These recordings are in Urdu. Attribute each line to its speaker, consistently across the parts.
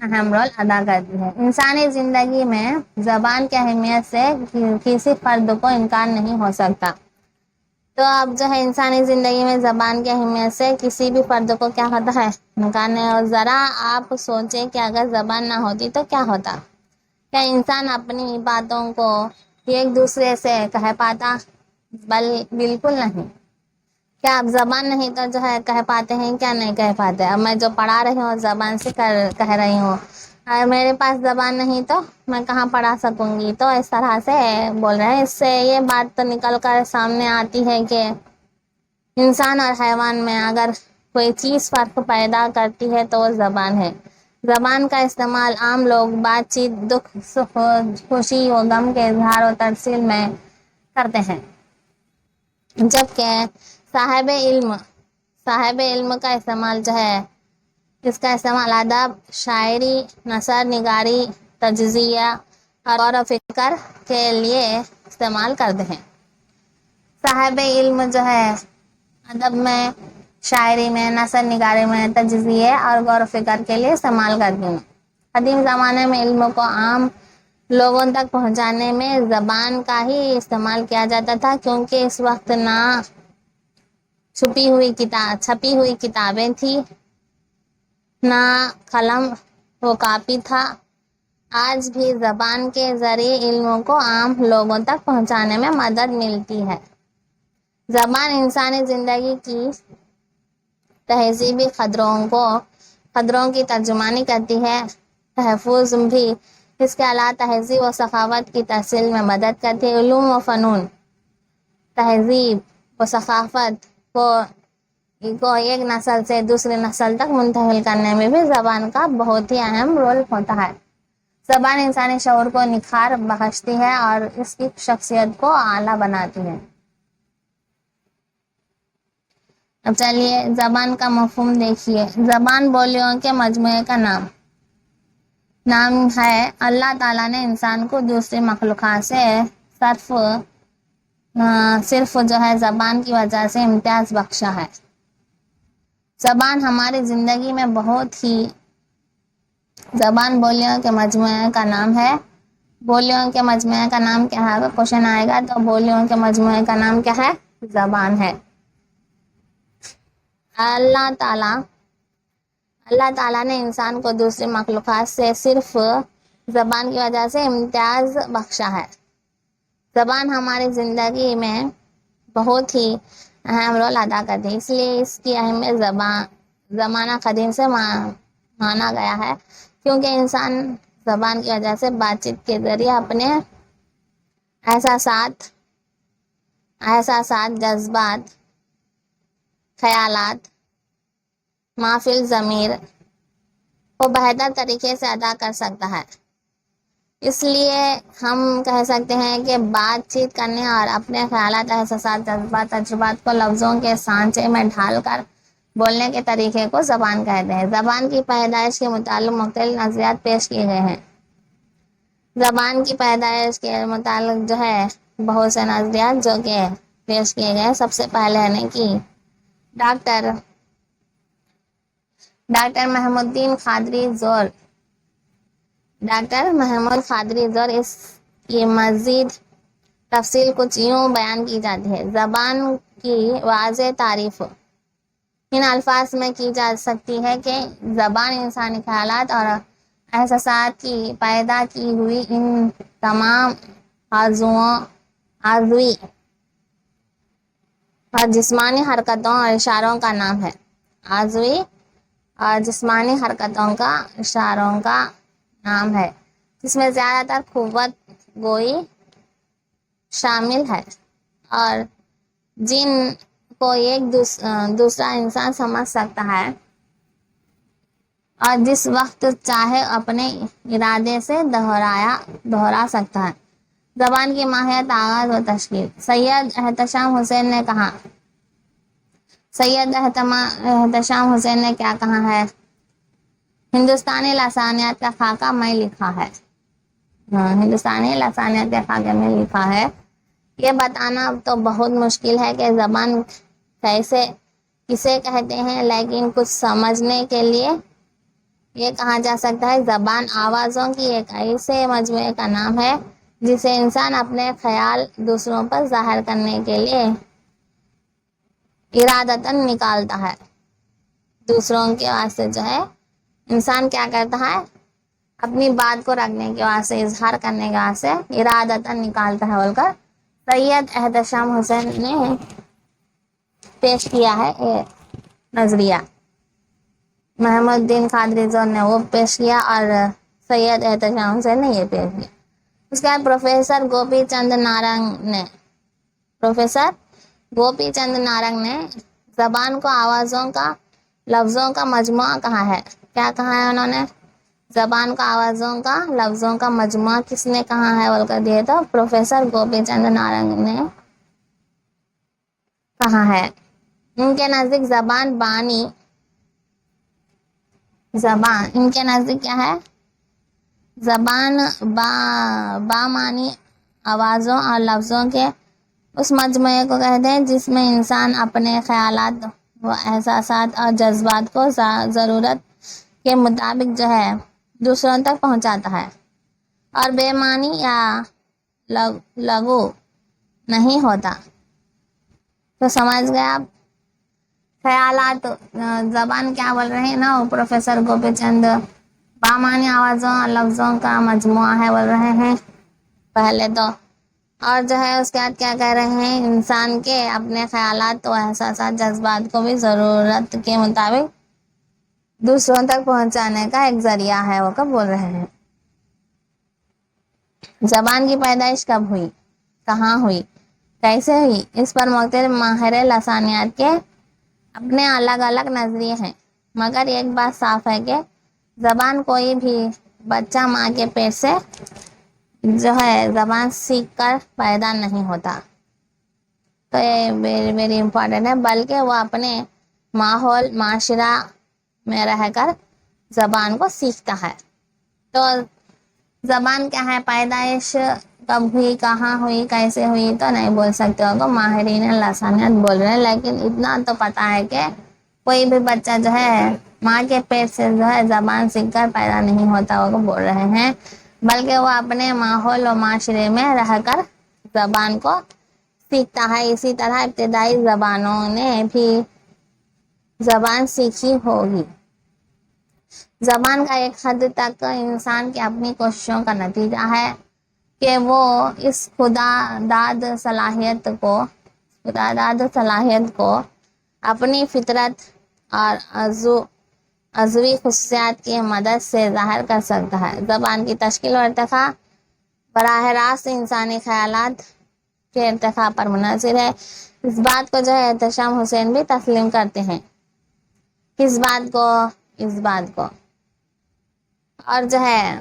Speaker 1: اہم رول ادا کرتی ہے۔ انسانی زندگی میں زبان کی اہمیت سے کسی فرد کو انکار نہیں ہو سکتا۔ تو اب جو ہے انسانی زندگی میں زبان کی اہمیت سے کسی بھی فرد کو کیا ہوتا ہے، انکار نہیں۔ اور ذرا آپ سوچیں کہ اگر زبان نہ ہوتی تو کیا ہوتا؟ کیا انسان اپنی باتوں کو ایک دوسرے سے کہہ پاتا؟ بالکل نہیں۔ کیا آپ زبان نہیں تو جو ہے کہہ پاتے ہیں؟ کیا نہیں کہہ پاتے؟ اب میں جو پڑھا رہی ہوں زبان سے کہہ رہی ہوں، اگر میرے پاس زبان نہیں تو میں کہاں پڑھا سکوں گی؟ تو اس طرح سے بول رہے ہیں۔ اس سے یہ بات تو نکل کر سامنے آتی ہے کہ انسان اور حیوان میں اگر کوئی چیز فرق پیدا کرتی ہے تو وہ زبان ہے۔ زبان کا استعمال عام لوگ بات چیت، دکھ سکھ، خوشی و غم کے اظہار و ترسیل میں کرتے ہیں، جبکہ صاحب علم کا استعمال جو ہے، اس کا استعمال ادب، شاعری، نثر نگاری، تجزیہ اور غور و فکر کے لیے استعمال کرتے ہیں۔ صاحب علم جو ہے ادب میں، شاعری میں، نثر نگاری میں، تجزیے اور غور و فکر کے لیے استعمال کرتی ہوں۔ قدیم زمانے میں علم کو عام لوگوں تک پہنچانے میں زبان کا ہی استعمال کیا جاتا تھا، کیونکہ اس وقت نہ چھپی ہوئی کتابیں تھی، نہ قلم و کاپی تھا۔ آج بھی زبان کے ذریعے علموں کو عام لوگوں تک پہنچانے میں مدد ملتی ہے۔ زبان انسانی زندگی کی تہذیبی قدروں کی ترجمانی کرتی ہے، تحفظ بھی اس کے علاوہ تہذیب و ثقافت کی تحصیل میں مدد کرتی ہے۔ علوم و فنون، تہذیب و ثقافت کو ایک نسل سے دوسری نسل تک منتقل کرنے میں بھی زبان کا بہت ہی اہم رول ہوتا ہے۔ زبان انسانی شعور کو نکھار بخشتی ہے اور اس کی شخصیت کو اعلیٰ بناتی ہے۔ اب چلیے زبان کا مفہوم دیکھیے۔ زبان بولیوں کے مجموعے کا نام ہے۔ اللہ تعالیٰ نے انسان کو دوسری مخلوقات سے صرف جو ہے زبان کی وجہ سے امتیاز بخشا ہے۔ زبان ہماری زندگی میں زبان بولیوں کے مجموعے کا نام ہے۔ بولیوں کے مجموعے کا نام کیا ہے؟ اگر کوشچن آئے گا تو بولیوں کے مجموعے کا نام کیا ہے؟ زبان ہے۔ اللہ تعالیٰ نے انسان کو دوسری مخلوقات سے صرف زبان کی وجہ سے امتیاز بخشا ہے۔ زبان ہماری زندگی میں بہت ہی اہم رول ادا کرتی ہے، اس لیے اس کی اہمیت زمانہ قدیم سے مانا گیا ہے، کیونکہ انسان زبان کی وجہ سے بات چیت کے ذریعے اپنے احساسات، جذبات، خیالات، محفل ضمیر کو بہتر طریقے سے ادا کر سکتا ہے۔ اس لیے ہم کہہ سکتے ہیں کہ بات چیت کرنے اور اپنے خیالات، احساسات، جذبات، تجربات کو لفظوں کے سانچے میں ڈھال کر بولنے کے طریقے کو زبان کہتے ہیں۔ زبان کی پیدائش کے متعلق مختلف نظریات پیش کیے گئے ہیں۔ زبان کی پیدائش کے متعلق جو ہے بہت سے نظریات جو کہ پیش کیے گئے۔ سب سے پہلے ہے کہ ڈاکٹر محمود قادری زور اس کی مزید تفصیل کچھ یوں بیان کی جاتی ہے۔ زبان کی واضح تعریف ان الفاظ میں کی جا سکتی ہے کہ زبان انسانی خیالات اور احساسات کی پیدا کی ہوئی ان تمام عضوی اور جسمانی حرکتوں اور اشاروں کا نام ہے۔ عضوی اور جسمانی حرکتوں کا اشاروں کا نام ہے، جس میں زیادہ تر قوت گوئی شامل ہے اور جن کو ایک دوسرا انسان سمجھ سکتا ہے اور جس وقت چاہے اپنے ارادے سے دہرا سکتا ہے۔ زبان کی ماہیت، آغاز و تشکیل۔ سید احتشام حسین نے کیا کہا ہے؟ ہندوستانی لسانیات کا خاکہ میں لکھا ہے۔ ہندوستانی لسانیات کے خاکے میں لکھا ہے۔ یہ بتانا تو بہت مشکل ہے کہ زبان کسے کہتے ہیں، لیکن کچھ سمجھنے کے لیے یہ کہا جا سکتا ہے زبان آوازوں کی ایک ایسے مجموعے کا نام ہے جسے انسان اپنے خیال دوسروں پر ظاہر کرنے کے لیے ارادتاً نکالتا ہے. دوسروں کے واسطے جو ہے انسان کیا کرتا ہے، اپنی بات کو رکھنے کے واسطے، اظہار کرنے کے واسطے ارادتاً نکالتا ہے بول کر سید احتشام حسین نے پیش کیا ہے یہ نظریہ. محمد الدین قادری نے وہ پیش کیا اور سید احتشام حسین نے یہ پیش کیا. اس کے بعد پروفیسر گوپی چند نارنگ نے زبان کو آوازوں کا، لفظوں کا مجموعہ کہا ہے. کیا کہا ہے انہوں نے؟ زبان کو آوازوں کا، لفظوں کا مجموعہ. کس نے کہا ہے بول کر دیے تو پروفیسر گوپی چند نارنگ نے کہا ہے. ان کے نزدیک ان کے نزدیک کیا ہے؟ زبان بامانی آوازوں اور لفظوں کے اس مجموعے کو کہتے ہیں جس میں انسان اپنے خیالات و احساسات اور جذبات کو ضرورت کے مطابق جو ہے دوسروں تک پہنچاتا ہے اور بے معنی یا لغو نہیں ہوتا. تو سمجھ گئے آپ؟ خیالات، زبان کیا بول رہے ہیں نا پروفیسر گوپی چند؟ بامانی آوازوں اور لفظوں کا مجموعہ ہے بول رہے ہیں پہلے تو. اور جو ہے اس کے بعد کیا کہہ رہے ہیں؟ انسان کے اپنے خیالات و احساسات، جذبات کو بھی ضرورت کے مطابق دوسروں تک پہنچانے کا ایک ذریعہ ہے وہ کب بول رہے ہیں. زبان کی پیدائش کب ہوئی، کہاں ہوئی، کیسے ہوئی، اس پر مختلف ماہر لسانیات کے اپنے الگ الگ نظریے ہیں، مگر ایک بات صاف ہے کہ زبان کوئی بھی بچہ ماں کے پیٹ سے جو ہے زبان سیکھ کر پیدا نہیں ہوتا. تو یہ ویری ویری امپورٹنٹ ہے، بلکہ وہ اپنے ماحول، معاشرہ میں رہ کر زبان کو سیکھتا ہے. تو زبان کیا ہے، پیدائش کب ہوئی، کہاں ہوئی، کیسے ہوئی تو نہیں بول سکتے ہو. ماہرین لسانیات بول رہے ہیں، لیکن اتنا تو پتا ہے کہ کوئی بھی بچہ جو ہے ماں کے پیٹ سے جو ہے زبان سیکھ کر پیدا نہیں ہوتا وہ بول رہے ہیں، بلکہ وہ اپنے ماحول و معاشرے میں رہ کر زبان کو سیکھتا ہے. اسی طرح ابتدائی زبانوں نے بھی زبان سیکھی ہوگی. زبان کا ایک حد تک انسان کی اپنی کوششوں کا نتیجہ ہے کہ وہ اس خداداد صلاحیت کو اپنی فطرت اور عضوی خصوصیات کی مدد سے ظاہر کر سکتا ہے. زبان کی تشکیل و ارتقاء براہ راست انسانی خیالات کے ارتقاء پر منحصر ہے. اس بات کو جو ہے احتشام حسین بھی تسلیم کرتے ہیں. کس بات کو؟ اس بات کو. اور جو ہے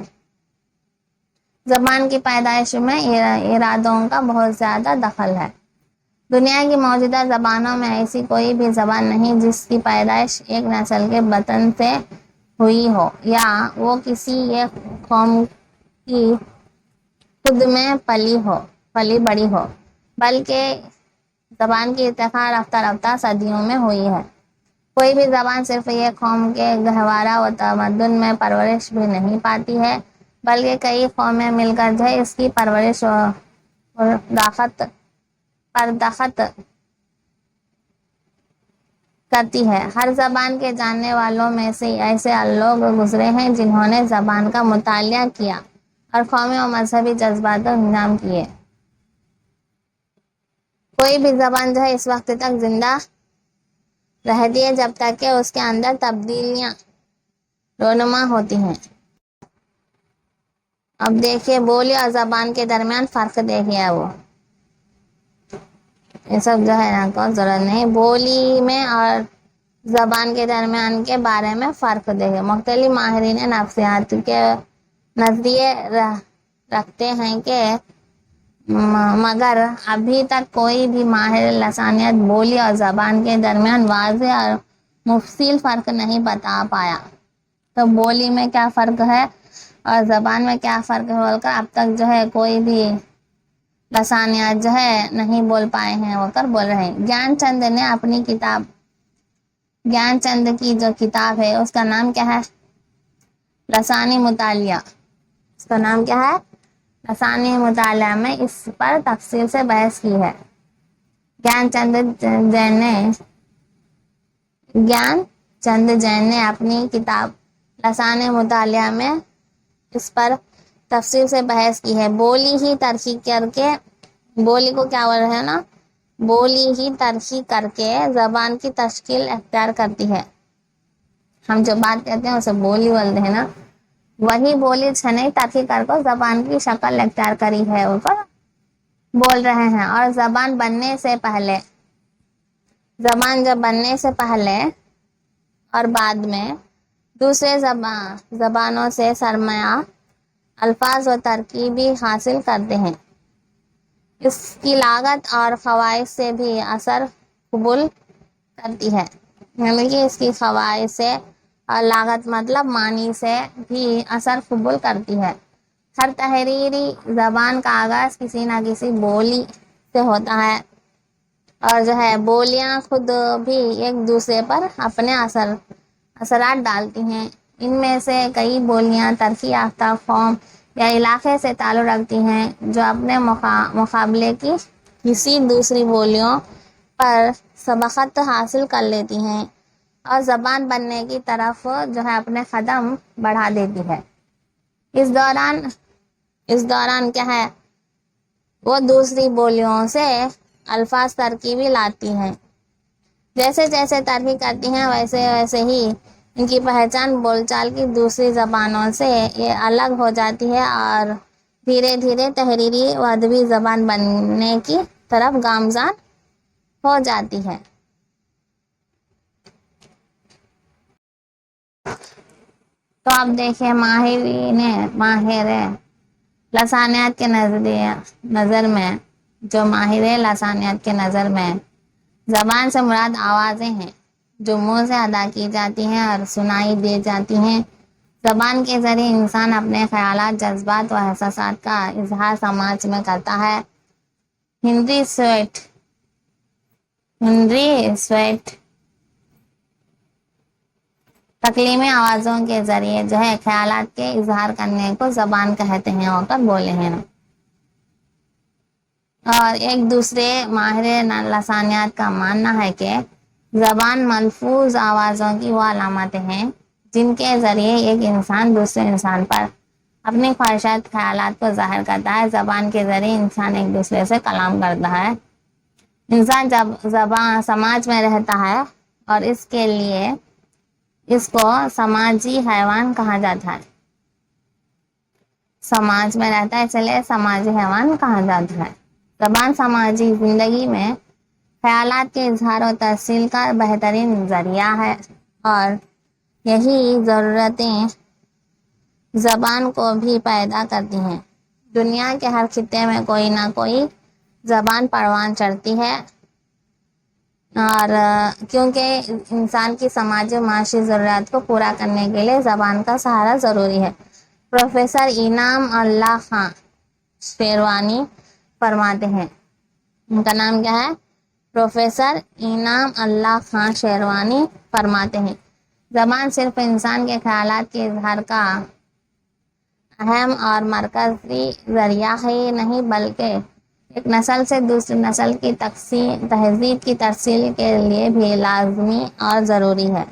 Speaker 1: زبان کی پیدائش میں ارادوں کا بہت زیادہ دخل ہے. دنیا کی موجودہ زبانوں میں ایسی کوئی بھی زبان نہیں جس کی پیدائش ایک نسل کے بطن سے ہوئی ہو یا وہ کسی ایک قوم کی خود میں پلی بڑی ہو، بلکہ زبان کی ارتقاء رفتہ رفتہ صدیوں میں ہوئی ہے. کوئی بھی زبان صرف ایک قوم کے گہوارہ و تمدن میں پرورش بھی نہیں پاتی ہے، بلکہ کئی قومیں مل کر جو ہے اس کی پرورش و پرداخت کرتی ہے. ہر زبان کے جاننے والوں میں سے ایسے لوگ گزرے ہیں جنہوں نے زبان کا مطالعہ کیا اور قومی و مذہبی جذبات کو انجام کیے. کوئی بھی زبان جو ہے اس وقت تک زندہ رہتی ہے جب تک کہ اس کے اندر تبدیلیاں رونما ہوتی ہیں. اب دیکھیے بولی اور زبان کے درمیان فرق دیکھیے. وہ یہ سب جو ہے نا کو ضرورت نہیں. بولی میں اور زبان کے درمیان کے بارے میں فرق دیکھیں. مختلف ماہرین نفسیات کے نظریے رکھتے ہیں کہ مگر ابھی تک کوئی بھی ماہر لسانیات بولی اور زبان کے درمیان واضح اور مفصل فرق نہیں بتا پایا. تو بولی میں کیا فرق ہے اور زبان میں کیا فرق ہے بول کر اب تک جو ہے کوئی بھی لسانیات جو ہے نہیں بول پائے ہیں وہ کر بول رہے ہیں. گیان چند نے اپنی کتاب، گیان چند کی جو کتاب ہے اس کا نام کیا ہے؟ لسانی مطالعہ، اس کا نام کیا ہے؟ لسانی مطالعہ میں اس پر تفصیل سے بحث کی ہے۔ گیان چند جین نے اپنی کتاب لسانی مطالعہ میں اس پر تفصیل سے بحث کی ہے۔ بولی ہی ترقی کر کے، بولی کو کیا بول رہے ہیں نا، بولی ہی ترقی کر کے زبان کی تشکیل اختیار کرتی ہے۔ ہم جو بات کہتے ہیں اسے بولی بولتے ہیں نا، وہی بولی چھنے ترقی کر کو زبان کی شکل اختیار کری ہے اوپر بول رہے ہیں۔ اور زبان بننے سے پہلے، زبان جب بننے سے پہلے اور بعد میں دوسرے زبانوں سے سرمایہ الفاظ و ترکیبی حاصل کرتے ہیں، اس کی لاگت اور فوائد سے بھی اثر قبول کرتی ہے، یعنی کہ اس کی فوائد سے اور لاگت مطلب معنی سے بھی اثر قبول کرتی ہے۔ ہر تحریری زبان کا آغاز کسی نہ کسی بولی سے ہوتا ہے، اور جو ہے بولیاں خود بھی ایک دوسرے پر اپنے اثرات ڈالتی ہیں۔ ان میں سے کئی بولیاں ترقی یافتہ قوم یا علاقے سے تعلق رکھتی ہیں جو اپنے مقابلے کی کسی دوسری بولیوں پر سبقت حاصل کر لیتی ہیں اور زبان بننے کی طرف جو ہے اپنے قدم بڑھا دیتی ہے۔ اس دوران کیا ہے، وہ دوسری بولیوں سے الفاظ ترکیبی لاتی ہیں۔ جیسے جیسے ترقی کرتی ہیں ویسے ویسے ہی ان کی پہچان بول چال کی دوسری زبانوں سے یہ الگ ہو جاتی ہے اور دھیرے دھیرے تحریری و ادبی زبان بننے کی طرف گامزن ہو جاتی ہے۔ تو اب دیکھیں ماہر لسانیات کے نظر میں، جو ماہر لسانیات کے نظر میں زبان سے مراد آوازیں ہیں جو منہ سے ادا کی جاتی ہیں اور سنائی دی جاتی ہیں۔ زبان کے ذریعے انسان اپنے خیالات، جذبات و احساسات کا اظہار سماج میں کرتا ہے۔ ہنری سویٹ تکلیمی آوازوں کے ذریعے جو ہے خیالات کے اظہار کرنے کو زبان کہتے ہیں ہو کر بولے ہیں۔ اور ایک دوسرے ماہر لسانیات کا ماننا ہے کہ زبان ملفوظ آوازوں کی وہ علامتیں ہیں جن کے ذریعے ایک انسان دوسرے انسان پر اپنی خواہشات، خیالات کو ظاہر کرتا ہے۔ زبان کے ذریعے انسان ایک دوسرے سے کلام کرتا ہے۔ انسان جب سماج میں رہتا ہے اور اس کے لیے اس کو سماجی حیوان کہا جاتا ہے۔ سماج میں رہتا ہے اس لیے سماجی حیوان کہا جاتا ہے۔ زبان سماجی زندگی میں خیالات کے اظہار و ترسیل کا بہترین ذریعہ ہے، اور یہی ضرورتیں زبان کو بھی پیدا کرتی ہیں۔ دنیا کے ہر خطے میں کوئی نہ کوئی زبان پروان چڑھتی ہے، اور کیونکہ انسان کی سماجی و معاشی ضروریات کو پورا کرنے کے لیے زبان کا سہارا ضروری ہے۔ پروفیسر انعام اللہ خان شیروانی فرماتے ہیں، ان کا نام کیا ہے؟ پروفیسر انعام اللہ خان شیروانی فرماتے ہیں، زبان صرف انسان کے خیالات کے اظہار کا اہم اور مرکزی ذریعہ ہی نہیں بلکہ ایک نسل سے دوسری نسل کی تہذیب کی ترسیل کے لیے بھی لازمی اور ضروری ہے۔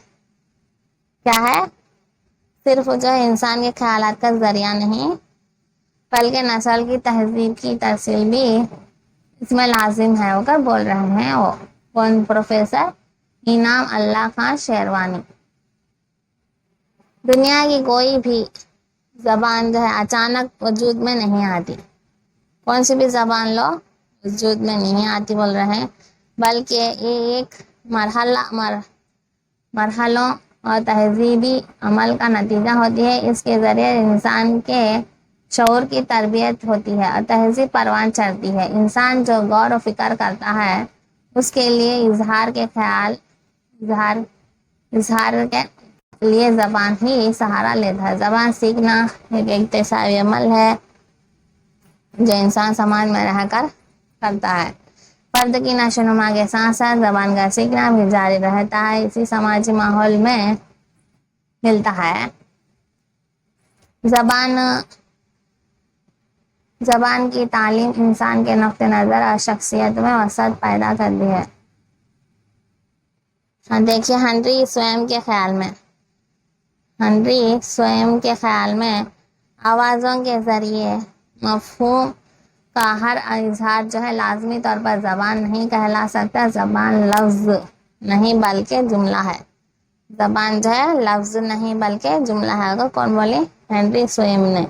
Speaker 1: کیا ہے؟ صرف جو ہے انسان کے خیالات کا ذریعہ نہیں بلکہ نسل کی تہذیب کی ترسیل بھی اس میں لازم ہے ہو کر بول رہے ہیں وہ کون؟ پروفیسر انعام اللہ خان شیروانی۔ دنیا کی کوئی بھی زبان جو ہے اچانک وجود میں نہیں آتی، کون سی بھی زبان لو وجود میں نہیں آتی بول رہے ہیں، بلکہ یہ ایک مرحلوں اور تہذیبی عمل کا نتیجہ ہوتی ہے۔ اس کے ذریعے انسان کے شعور کی تربیت ہوتی ہے اور تہذیب پروان چڑھتی ہے۔ انسان جو غور و فکر کرتا ہے اس کے لیے اظہار کے لیے زبان ہی سہارا لیتا ہے۔ زبان سیکھنا ایک اکتسابی عمل ہے جو انسان سماج میں رہ کر کرتا ہے۔ فرد کی نشو و نما کے ساتھ ساتھ زبان کا سیکھنا بھی جاری رہتا ہے، اسی سماجی ماحول میں ملتا ہے۔ زبان کی تعلیم انسان کے نقطہ نظر اور شخصیت میں وسعت پیدا کرتی ہے. دیکھیے ہنری سوئم کے خیال میں آوازوں کے ذریعے مفہوم کا ہر اظہار جو ہے لازمی طور پر زبان نہیں کہلا سکتا. زبان لفظ نہیں بلکہ جملہ ہے. زبان جو ہے لفظ نہیں بلکہ جملہ ہے. کون بولے؟ ہنری سوئم نے.